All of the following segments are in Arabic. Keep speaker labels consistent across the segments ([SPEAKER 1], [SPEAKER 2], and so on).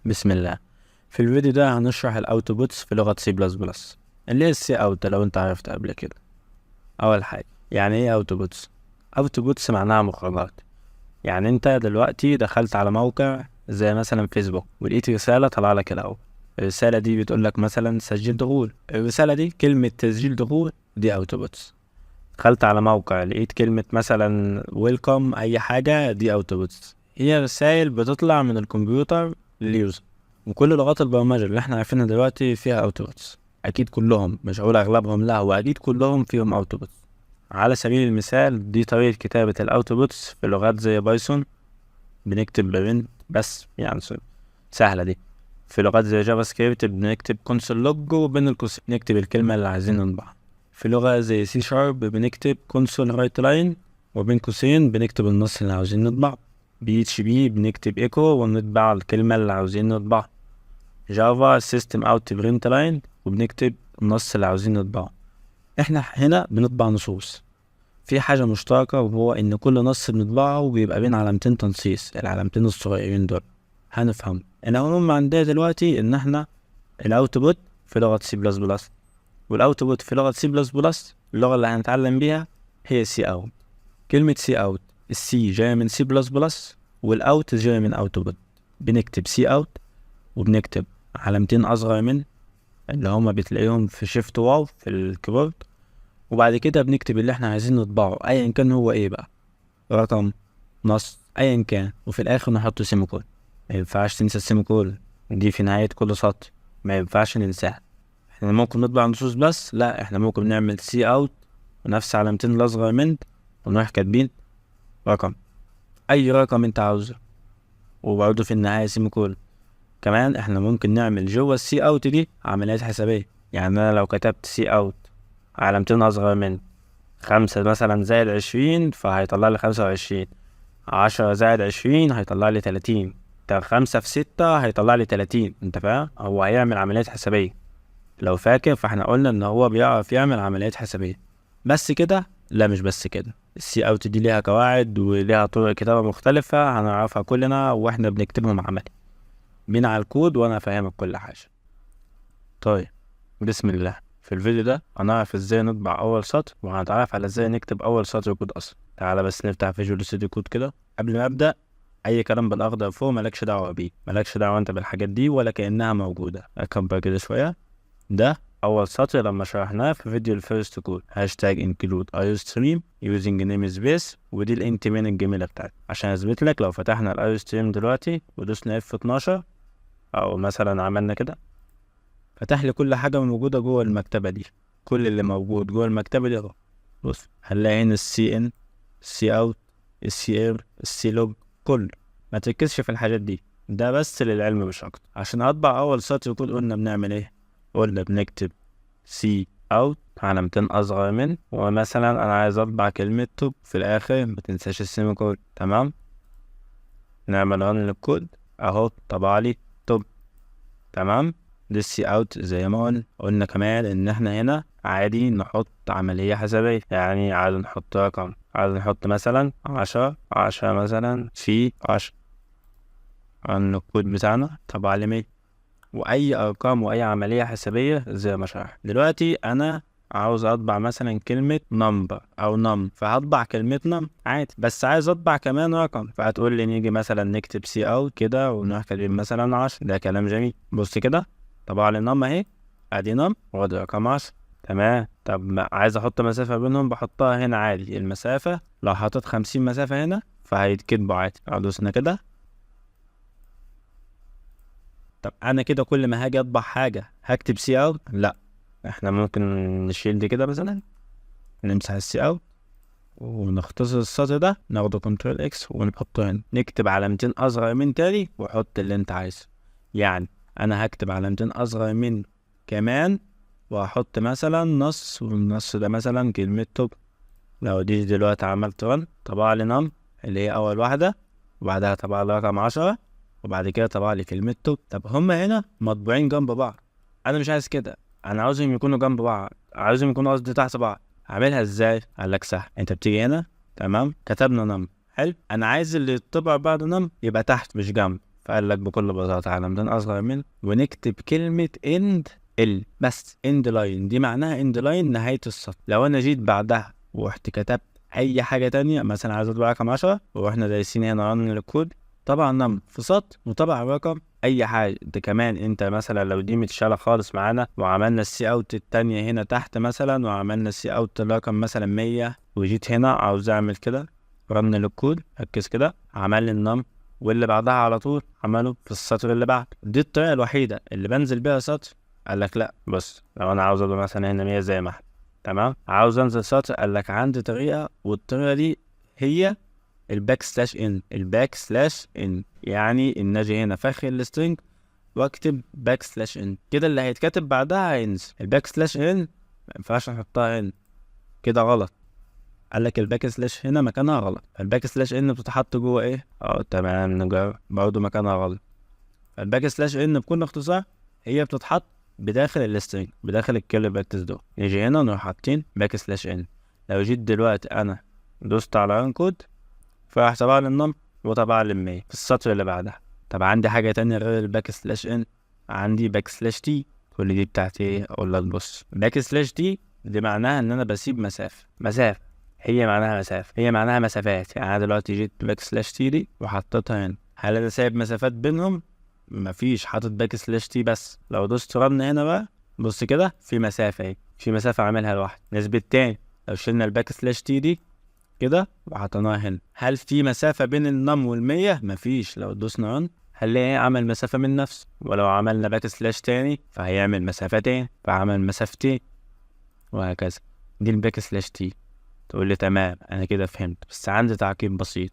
[SPEAKER 1] بسم الله. في الفيديو ده هنشرح الاوتوبوتس في لغة سي بلس بلس اللي هي السي اوت لو انت عرفت قبل كده. اول حاجة، يعني ايه اوتوبوتس؟ اوتوبوتس معناها مخرجات. يعني انت دلوقتي دخلت على موقع زي مثلا فيسبوك ولقيت رسالة طلع لك الاول. الرسالة دي بتقول لك مثلا سجل دخول. الرسالة دي كلمة تسجيل دخول، دي اوتوبوتس. دخلت على موقع لقيت كلمة مثلا ويلكم اي حاجة، دي اوتوبوتس. هي رسائل بتطلع من الكمبيوتر لليوزر. وكل لغات البرمجة اللي احنا عارفينها دلوقتي فيها اوتوبوتس. اكيد كلهم، مش هقول اغلبهم، لا هو اكيد كلهم فيهم اوتوبوتس. على سبيل المثال، دي طريقة كتابة الاوتوبوتس في لغات زي بايثون. بنكتب برنت بس، يعني سهلة دي. في لغات زي جافا سكريبت بنكتب كونسول لوج وبين القوسين نكتب الكلمة اللي عايزين نطبعها. في لغة زي سي شارب بنكتب كونسول رايت لاين وبين قوسين بنكتب النص اللي عاوزين نطبعه. بي اتش بي بنكتب ايكو ونطبع الكلمة اللي عاوزين نطبعها. جافا سيستم اوت برنت لاين وبنكتب النص اللي عاوزين نطبعه. احنا هنا بنطبع نصوص. في حاجة مشتركة وهو ان كل نص بنطبعه بيبقى بين علامتين تنصيص، العلامتين الصغيرين دول. هنفهم انا هم عندنا دلوقتي ان احنا الاوتبوت في لغة سي بلس بلس، والاوتبوت في لغة سي بلس بلس اللغة اللي هنتعلم بيها هي سي اوت. كلمة سي اوت، السي جاية من سي بلس بلس والاوت جاية من اوتبوت. بنكتب سي اوت وبنكتب علامتين اصغر من اللي هما بتلاقيهم في شيفت واو في الكيبورد، وبعد كده بنكتب اللي احنا عايزين نطبعه ايا كان هو ايه بقى، رقم، نص، ايا كان، وفي الاخر نحط سيميكول. ما ينفعش تنسى السيميكول، دي في نهاية كل سطر، ما ينفعش ننساها. احنا ممكن نطبع نصوص بس، لا احنا ممكن نعمل سي اوت ونفس علامتين الاصغر من ونروح كاتبين رقم، اي رقم انت عاوزه، وبرضه في النهاية سيميكول. كمان احنا ممكن نعمل جوه السي اوت دي عمليات حسابية. يعني انا لو كتبت سي اوت علامتين اصغر من 5 مثلا زائد 20 فهيطلع لي 25، 10 زائد 20 هيطلع لي 30، 5 في 6 هيطلع لي 30. انت فاهم؟ هو هيعمل عمليات حسابية. لو فاكر فاحنا قلنا ان هو بيعرف يعمل عمليات حسابية. بس كده؟ لا مش بس كده. السي اوت دي ليها قواعد وليها طرق كتابة مختلفة هنعرفها كلنا واحنا بنكتبهم عملي. بين على الكود وانا افهمك كل حاجة. طيب، بسم الله. في الفيديو ده هنعرف ازاي نطبع اول سطر وهنتعرف على ازاي نكتب اول سطر كود اصلا. تعالى بس نفتح فيجوال ستوديو كود كده. قبل ما ابدا، اي كلام بالاخضر فوق مالكش دعوه بيه، مالكش دعوه انت بالحاجات دي ولا كانها موجوده. اكبر كده شويه. ده اول سطر لما شرحناه في فيديو الفيرست كود، هاشتاج انكلود ايو ستريم يوزنج نيم سبيس، ودي الانت مين الجميله بتاعتي. عشان اثبت لك، لو فتحنا الايو ستريم دلوقتي ودوسنا اف 12 او مثلا عملنا كده، فتح لي كل حاجه موجوده جوه المكتبه دي. كل اللي موجود جوه المكتبه دي اهو. بص، هنلاقي هنا السي ان، السي اوت، السي اير، السي لوج، كله. ما تركزش في الحاجات دي، ده بس للعلم مش اكتر. عشان اطبع اول سطر كود قلنا بنعمل ايه؟ قلنا بنكتب سي اوت علامتين اصغر من، ومثلا انا عايز اطبع كلمه توب في الاخر، ما تنساش السيمي كود. تمام، نعمل رن للكود اهو، طبع لي توب. تمام، للسي اوت زي ما قلنا كمان ان احنا هنا عادي نحط عملية حسابية. يعني عادي نحط رقم، عادي نحط مثلا 10 مثلا في 10 عن الكود بتاعنا طبعا لمية. واي ارقام واي عملية حسابية زي ما شرح. دلوقتي انا عاوز اطبع مثلا كلمة نمبر او نم، فهطبع كلمة نم عادي، بس عايز اطبع كمان رقم، فهتقول لي نيجي مثلا نكتب سي اوت كده ونروح كاتبين مثلا 10. ده كلام جميل. بص كده، طبعا النم اهي، ادي نم وادي رقم 10. تمام. طب عايز احط مسافة بينهم، بحطها هنا عادي. المسافة لو حطيت 50 مسافة هنا فهيتكتبوا عادي. ادوسنا كده. طب انا كده كل ما هاجي اطبع حاجة هكتب سي اوت؟ لا، احنا ممكن نشيل دي كده مثلا، نمسح السي اوت ونختصر السطر ده، ناخده كنترول اكس ونحطه هنا، نكتب علامتين اصغر من تاني وحط اللي انت عايزه. يعني انا هكتب علامتين اصغر من كمان، وهحط مثلا نص، والنص ده مثلا كلمة توب. لو دي دلوقتي عملت رن، طبع لي نم اللي هي اول واحدة، وبعدها طبع لي رقم 10، وبعد كده طبع لي كلمة توب. طب هما هنا مطبوعين جنب بعض، انا مش عايز كده، انا عاوزهم يكونوا جنب بعض، عاوزهم يكونوا قصدي تحت بعض. اعملها ازاي؟ قال لك سهل. انت بتيجي هنا، تمام، كتبنا نم، حلو، انا عايز اللي يطبع بعد نم يبقى تحت مش جنب، فقال لك بكل بساطة علامتين اصغر من، ونكتب كلمة end ال بس. end line دي معناها end line نهاية السطر. لو انا جيت بعدها ورحت كتبت اي حاجة تانية، مثلا عايز اطبع رقم 10 واحنا دايسين هنا رن الكود، طبعا نم في سطر وطبع رقم اي حاجة. ده كمان انت مثلا لو دي متشالة خالص معانا وعملنا السي اوت التانية هنا تحت مثلا، وعملنا السي اوت الرقم مثلا 100، وجيت هنا عاوز اعمل كده رن للكود، ركز كده، عمل لي النم واللي بعدها على طول عمله في السطر اللي بعد. دي الطريقة الوحيدة اللي بنزل بيها سطر. قال لك لا بص، لو انا عاوز اضرب مثلا هنا 100 زي ما احنا تمام، عاوز انزل سطر، قال لك عندي طريقة، والطريقة دي هي الباك سلاش ان. الباك سلاش ان يعني ان اجي هنا فاخر السترنج واكتب باك سلاش ان، كده اللي هيتكتب بعدها هينزل. الباك سلاش ان ما ينفعش نحطها هنا، كده غلط. قال لك الباك سلاش هنا مكانها غلط. الباك سلاش ان بتتحط جوه ايه؟ تمام، نجرب برضه مكانها غلط. الباك سلاش ان بكل اختصار هي بتتحط بداخل السترنج، بداخل الكيرلي براكتس دول. نيجي هنا نروح حاطين باك سلاش ان. لو جيت دلوقتي انا دوست على ران كود، فراح طبع لي النم وطبع لي 100 في السطر اللي بعدها. طب عندي حاجة تانية غير الباك سلاش ان، عندي باك سلاش تي. كل دي بتاعتي ايه؟ اقول لك بص، باك سلاش تي دي معناها ان انا بسيب مسافة. هي معناها مسافة، هي معناها مسافات. يعني انا دلوقتي جيت باك سلاش تي دي وحطيتها هنا، هل انا سايب مسافات بينهم؟ مفيش، حاطط باك سلاش تي بس. لو دوست رن هنا بقى بص كده، في مسافة اهي، في مسافة عاملها لوحدي. نسبة تاني لو شلنا الباك سلاش تي دي كده وحطيناها هنا، هل في مسافة بين النم والمية؟ مفيش. لو دوسنا رن هنلاقي عمل مسافة من نفسه، ولو عملنا باك سلاش تاني فهيعمل مسافتين، فعمل مسافتين، وهكذا. دي الباك سلاش تي. تقول لي تمام انا كده فهمت، بس عندي تعقيب بسيط.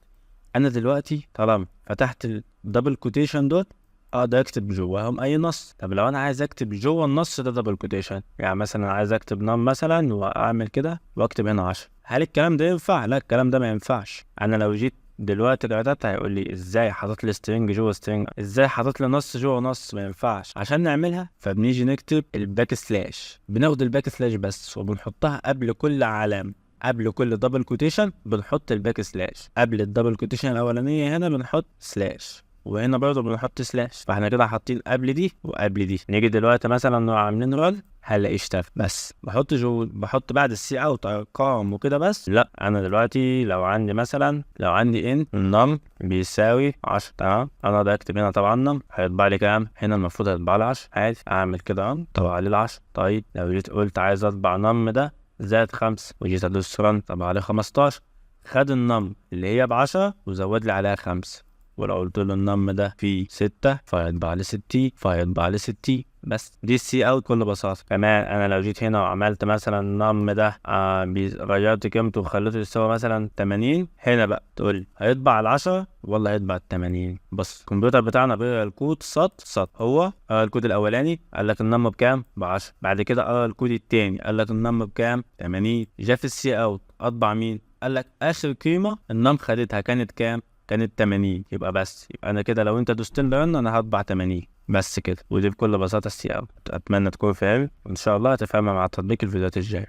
[SPEAKER 1] انا دلوقتي طالما فتحت الدبل كوتيشن دول اقدر اكتب جواهم اي نص. طب لو انا عايز اكتب جوه النص ده دبل كوتيشن، يعني مثلا عايز اكتب نم مثلا واعمل كده واكتب هنا 10، هل الكلام ده ينفع؟ لا، الكلام ده ما ينفعش. انا لو جيت دلوقتي كتبت هيقول لي ازاي حاطط لي سترينج جوه سترينج، ازاي حاطط لي نص جوه نص، ما ينفعش. عشان نعملها فبنيجي نكتب الباك سلاش، بناخد الباك سلاش بس وبنحطها قبل كل علامه. قبل كل دبل كوتيشن بنحط الباك سلاش، قبل الدبل كوتيشن الاولانيه هنا بنحط سلاش، وهنا برضه بنحط سلاش. فاحنا كده حاطين قبل دي وقبل دي. نيجي دلوقتي مثلا نروح عاملين رول، هنلاقي اشتغل. بس بحط بعد السي اوت ارقام وكده بس؟ لا، انا دلوقتي لو عندي مثلا، لو عندي ان النم بيساوي 10 تمام، انا اقدر اكتب هنا طبعا نم هيطبع لي كام؟ هنا المفروض هيطبع لي 10 عادي، اعمل كده طبع لي 10. طيب لو جيت قلت عايز اطبع نم ده زائد 5 وجيت ادوس رن طبع عليه 15، خد النم اللي هي ب10 وزود لي عليها 5. ولو قلت له النم ده فيه 6 فهيطبع لي 60، فهيطبع لي 60 بس. دي السي اوت بكل بساطة. كمان انا لو جيت هنا وعملت مثلا النم ده غيرت قيمته وخليته يساوي مثلا 80، هنا بقى تقول لي هيطبع ال10 ولا هيطبع ال80. بص الكمبيوتر بتاعنا بيقرا الكود سطر. هو قرا الكود الاولاني قال لك النم بكام؟ ب10. بعد كده قرا الكود التاني قال لك النم بكام؟ 80. جا في السي اوت اطبع مين؟ قال لك اخر قيمة النم خدتها كانت كام؟ كانت 80. يبقى بس، يبقى انا كده لو انت دوست رن انا هطبع 80 بس كده. ودي بكل بساطة السي اوت. اتمنى تكون فاهم، وان شاء الله هتفهمها مع تطبيق الفيديوهات الجاية.